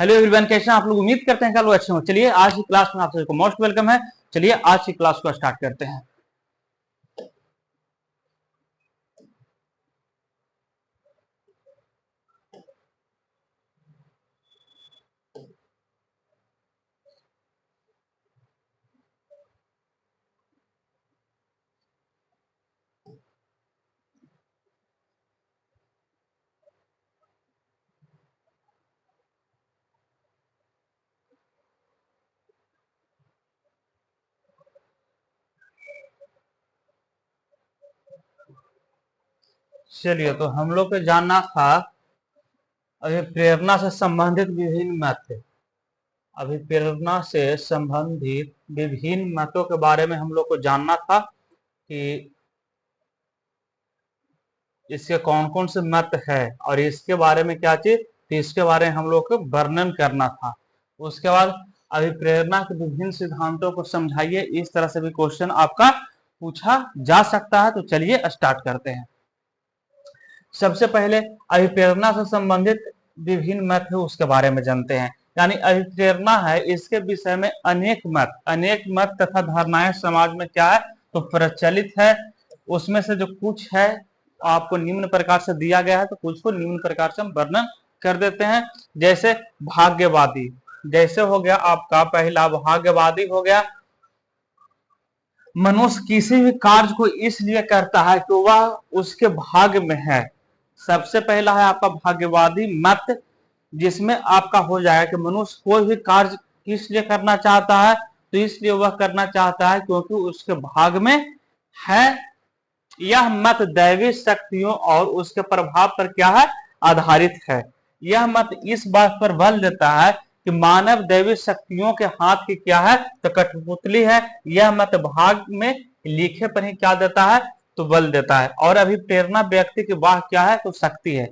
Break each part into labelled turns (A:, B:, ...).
A: Hello everyone, कैसे हैं आप लोग। उम्मीद करते हैं कि आप लोग अच्छे हो। चलिए आज की क्लास में आप सबको मोस्ट वेलकम है। चलिए आज की क्लास को स्टार्ट करते हैं। चलिए तो हम लोग को जानना था अभिप्रेरणा से संबंधित विभिन्न मत। अभिप्रेरणा से संबंधित विभिन्न मतों के बारे में हम लोग को जानना था कि इसके कौन कौन से मत है और इसके बारे में क्या चीज, तो इसके बारे में हम लोग को वर्णन करना था। उसके बाद अभिप्रेरणा के विभिन्न सिद्धांतों को समझाइए, इस तरह से भी क्वेश्चन आपका पूछा जा सकता है। तो चलिए स्टार्ट करते हैं। सबसे पहले अभिप्रेरणा से संबंधित विभिन्न मत है उसके बारे में जानते हैं। यानी अभिप्रेरणा है, इसके विषय में अनेक मत तथा धारणाएं समाज में क्या है तो प्रचलित है। उसमें से जो कुछ है आपको निम्न प्रकार से दिया गया है, तो कुछ को निम्न प्रकार से हम वर्णन कर देते हैं। जैसे भाग्यवादी, जैसे हो गया आपका पहला भाग्यवादी हो गया, मनुष्य किसी भी कार्य को इसलिए करता है कि वह उसके भाग्य में है। सबसे पहला है आपका भाग्यवादी मत, जिसमें आपका हो जाएगा कि मनुष्य कोई भी कार्य किस लिए करना चाहता है, तो इसलिए वह करना चाहता है क्योंकि उसके भाग्य में है। यह मत दैवी शक्तियों और उसके प्रभाव पर क्या है आधारित है। यह मत इस बात पर बल देता है कि मानव दैवी शक्तियों के हाथ की क्या है तो कठपुतली है। यह मत भाग में लिखे पर ही क्या देता है तो बल देता है। और अभी प्रेरणा व्यक्ति की वाह क्या है तो शक्ति है।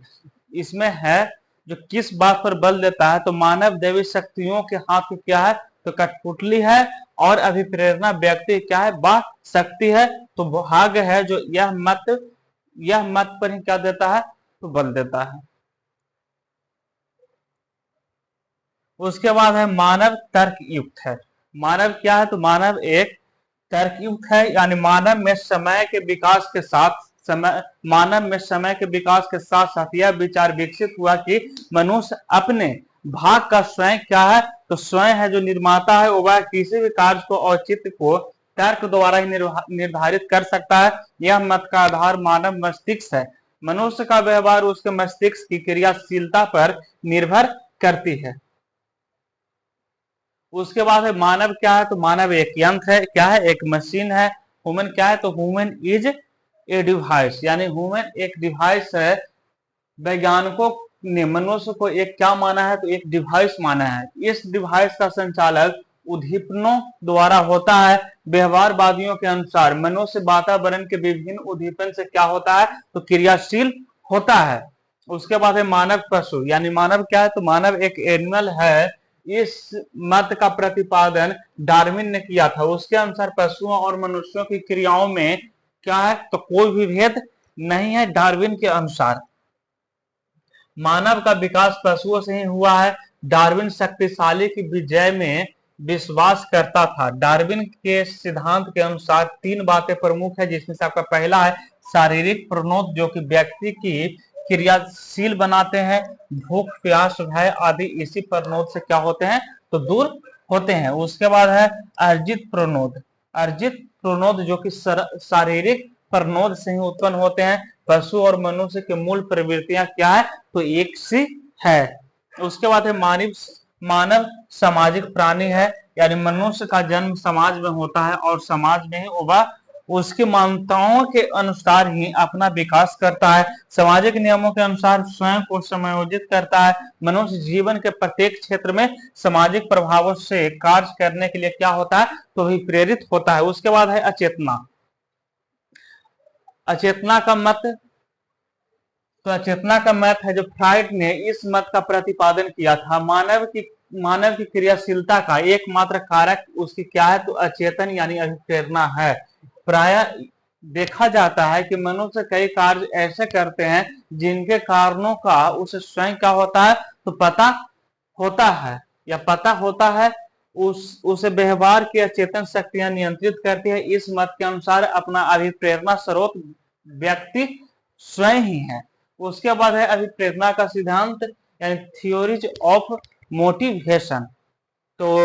A: इसमें है जो किस बात पर बल देता है तो मानव दैवी शक्तियों के हाथ की क्या है तो कठपुतली है, और अभिप्रेरणा व्यक्ति क्या है वाह शक्ति है। तो भाग्य है जो यह मत पर ही क्या देता है तो बल देता है। उसके बाद है मानव तर्क युक्त है। मानव क्या है तो मानव एक तर्क युक्त है, यानी मानव में समय के विकास के साथ साथ यह विचार विकसित हुआ कि मनुष्य अपने भाग का स्वयं क्या है तो स्वयं है जो निर्माता है। वह किसी भी कार्य को औचित्य को तर्क द्वारा ही निर्धारित कर सकता है। यह मत का आधार मानव मस्तिष्क है। मनुष्य का व्यवहार उसके मस्तिष्क की क्रियाशीलता पर निर्भर करती है। उसके बाद है मानव क्या है तो मानव एक यंत्र है, क्या है एक मशीन है। ह्यूमन क्या है तो ह्यूमन इज ए डिवाइस, यानी ह्यूमन एक डिवाइस है। वैज्ञानिकों ने मनुष्य को एक क्या माना है तो एक डिवाइस माना है। इस डिवाइस का संचालक उद्दीपनों द्वारा होता है। व्यवहारवादियों के अनुसार मनुष्य वातावरण के विभिन्न उद्दीपन से क्या होता है तो क्रियाशील होता है। उसके बाद है मानव पशु, यानी मानव क्या है तो मानव एक एनिमल है। इस मत का प्रतिपादन डार्विन ने किया था। उसके अनुसार पशुओं और मनुष्यों की क्रियाओं में क्या है तो कोई भी भेद नहीं है। डार्विन के अनुसार मानव का विकास पशुओं से ही हुआ है। डार्विन शक्तिशाली की विजय में विश्वास करता था। डार्विन के सिद्धांत के अनुसार तीन बातें प्रमुख है, जिसमें से आपका पहला है शारीरिक प्रणोद, जो कि व्यक्ति की क्रियाशील बनाते हैं। भूख प्यास भय आदि इसी प्रणोद से क्या होते हैं तो दूर होते हैं। उसके बाद है अर्जित प्रणोद जो कि शारीरिक प्रणोद से ही उत्पन्न होते हैं। पशु और मनुष्य के मूल प्रवृत्तियां क्या है तो एक सी है। उसके बाद है मानव सामाजिक प्राणी है, यानी मनुष्य का जन्म समाज में होता है और समाज में ही वह उसकी मान्यताओं के अनुसार ही अपना विकास करता है। सामाजिक नियमों के अनुसार स्वयं को समायोजित करता है। मनुष्य जीवन के प्रत्येक क्षेत्र में सामाजिक प्रभावों से कार्य करने के लिए क्या होता है तो भी प्रेरित होता है। उसके बाद है अचेतना का मत। तो अचेतना का मत है जो फ्राइड ने इस मत का प्रतिपादन किया था। मानव की क्रियाशीलता का एकमात्र कारक उसकी क्या है तो अचेतन यानी अभिप्रेरणा है। प्राय देखा जाता है कि मनुष्य कई कार्य ऐसे करते हैं जिनके कारणों का उसे स्वयं क्या होता है तो पता होता है या पता होता है, उसे व्यवहार की अचेतन शक्तियां नियंत्रित करती है। इस मत के अनुसार अपना अभिप्रेरणा स्रोत व्यक्ति स्वयं ही है। उसके बाद है अभिप्रेरणा का सिद्धांत यानी थ्योरीज ऑफ मोटिवेशन। तो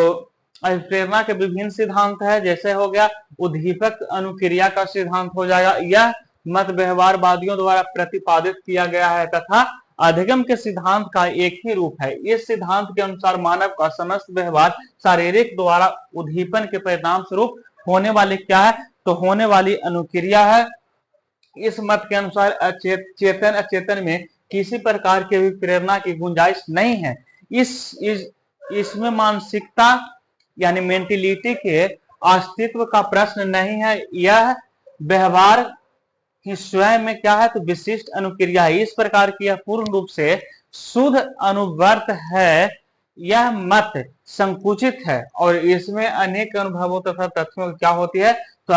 A: अभिप्रेरणा के विभिन्न सिद्धांत है, जैसे हो गया उद्दीपक अनुक्रिया का सिद्धांत हो जाएगा। यह मत व्यवहारवादियों द्वारा प्रतिपादित किया गया है तथा अधिगम के सिद्धांत का एक ही रूप है। इस सिद्धांत के अनुसार मानव का समस्त व्यवहार शारीरिक द्वारा उद्दीपन के परिणाम स्वरूप होने वाली क्या है, तो होने वाली अनुक्रिया है। इस मत के अनुसार चेतन अचेतन में किसी प्रकार की भी प्रेरणा की गुंजाइश नहीं है। इसमें मानसिकता यानी मेंटेलिटी के अस्तित्व का प्रश्न नहीं है। यह व्यवहार ही स्वयं में क्या है, तो विशिष्ट अनुक्रिया है। इस प्रकार की यह पूर्ण रूप से शुद्ध अनुवर्त है। यह मत संकुचित है और इसमें अनेक अनुभवों तथा तथ्यों क्या होती है, तो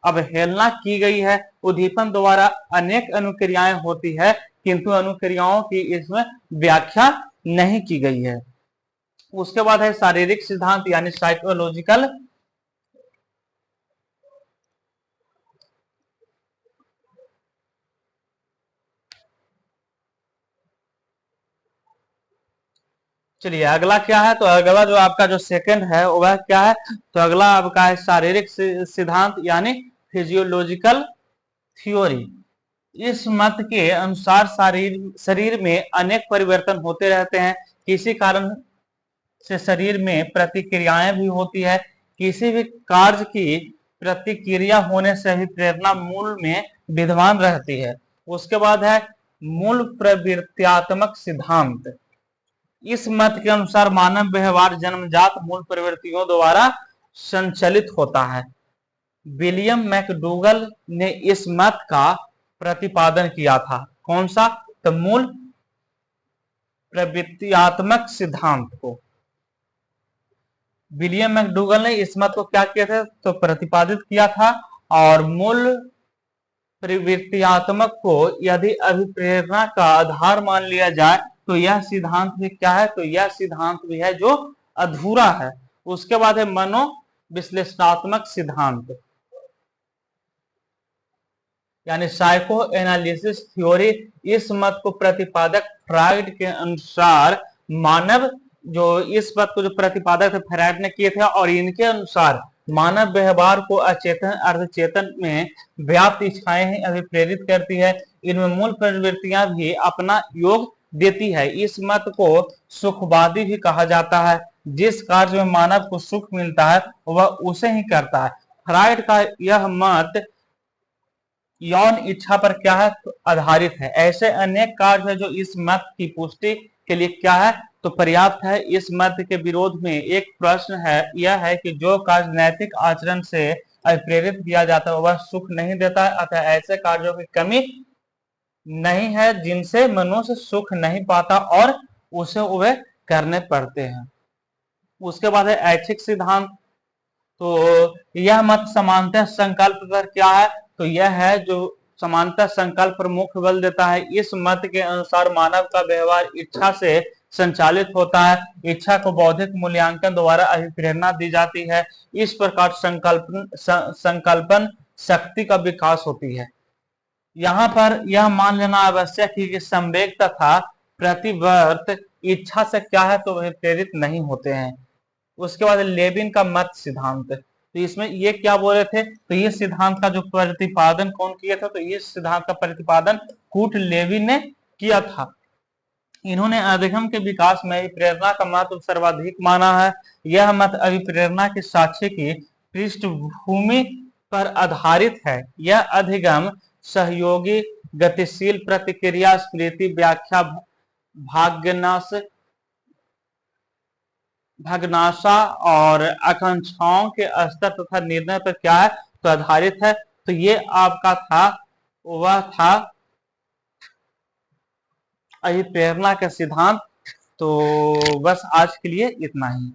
A: अवहेलना की गई है। उद्दीपन द्वारा अनेक अनुक्रियाएं होती है, किंतु अनुक्रियाओं की इसमें व्याख्या नहीं की गई है। उसके बाद है शारीरिक सिद्धांत यानी साइकोलॉजिकल। चलिए अगला क्या है, तो अगला जो आपका जो सेकंड है वह क्या है, तो अगला आपका है शारीरिक सिद्धांत यानी फिजियोलॉजिकल थ्योरी। इस मत के अनुसार शरीर में अनेक परिवर्तन होते रहते हैं। किसी कारण से शरीर में प्रतिक्रियाएं भी होती है। किसी भी कार्य की प्रतिक्रिया होने से भी प्रेरणा मूल में विद्यमान रहती है। उसके बाद है मूल प्रवृत्त्यात्मक सिद्धांत। इस मत के अनुसार मानव व्यवहार जन्मजात मूल प्रवृत्तियों द्वारा संचालित होता है। विलियम मैकडूगल ने इस मत का प्रतिपादन किया था। कौन सा, तो मूल प्रवृत्त्यात्मक सिद्धांत को। विलियम मैकडूगल ने इस मत को क्या किया था, तो प्रतिपादित किया था। और मूल प्रवृत्त्यात्मक को यदि अभिप्रेरणा का आधार मान लिया जाए तो यह सिद्धांत भी क्या है, तो यह सिद्धांत भी है जो अधूरा है। उसके बाद है मनोविश्लेषणात्मक सिद्धांत यानी साइको एनालिसिस थ्योरी। इस मत को प्रतिपादक फ्राइड के अनुसार मानव जो इस मत को जो प्रतिपादक थे फ्राइड ने किए थे, और इनके अनुसार मानव व्यवहार को अचेतन अर्धचेतन में व्याप्त इच्छाएं ही अभिप्रेरित करती है। इनमें मूल प्रवृत्तियां भी अपना योग देती है। इस मत को सुखवादी भी कहा जाता है। जिस कार्य में मानव को सुख मिलता है वह उसे ही करता है। फ्राइड का यह मत यौन इच्छा पर क्या है, तो आधारित है। ऐसे अनेक कार्य है जो इस मत की पुष्टि के लिए क्या है, तो पर्याप्त है। इस मत के विरोध में एक प्रश्न है, यह है कि जो कार्य नैतिक आचरण से प्रेरित किया जाता है वह सुख नहीं देता है, अतः ऐसे कार्यों की कमी नहीं है जिनसे मनुष्य सुख नहीं पाता और उसे वे करने पड़ते हैं। उसके बाद है ऐच्छिक सिद्धांत। तो यह मत समानता संकल्प पर क्या है, तो यह है जो समानता संकल्प पर मुख्य बल देता है। इस मत के अनुसार मानव का व्यवहार इच्छा से संचालित होता है। इच्छा को बौद्धिक मूल्यांकन द्वारा अभिप्रेरणा दी जाती है। इस प्रकार संकल्पन शक्ति का विकास होती है। यहाँ पर यह मान लेना आवश्यक है कि संवेग तथा प्रतिवर्त इच्छा से क्या है, तो वह प्रेरित नहीं होते हैं। उसके बाद लेविन का मत सिद्धांत। तो इसमें ये क्या बोले थे, तो ये सिद्धांत का जो प्रतिपादन कौन किया था, तो ये सिद्धांत का प्रतिपादन कूट लेविन ने किया था। इन्होंने अधिगम के विकास में प्रेरणा का महत्व सर्वाधिक माना है। यह मत अभिप्रेरणा के साक्ष्य की पृष्ठभूमि पर आधारित है। यह अधिगम सहयोगी गतिशील प्रतिक्रिया स्मृति व्याख्या भाग्नाशा और आकांक्षाओं के स्तर तथा निर्णय पर क्या है, तो आधारित है। तो ये आपका था, वह था अभिप्रेरणा का सिद्धांत। तो बस आज के लिए इतना ही।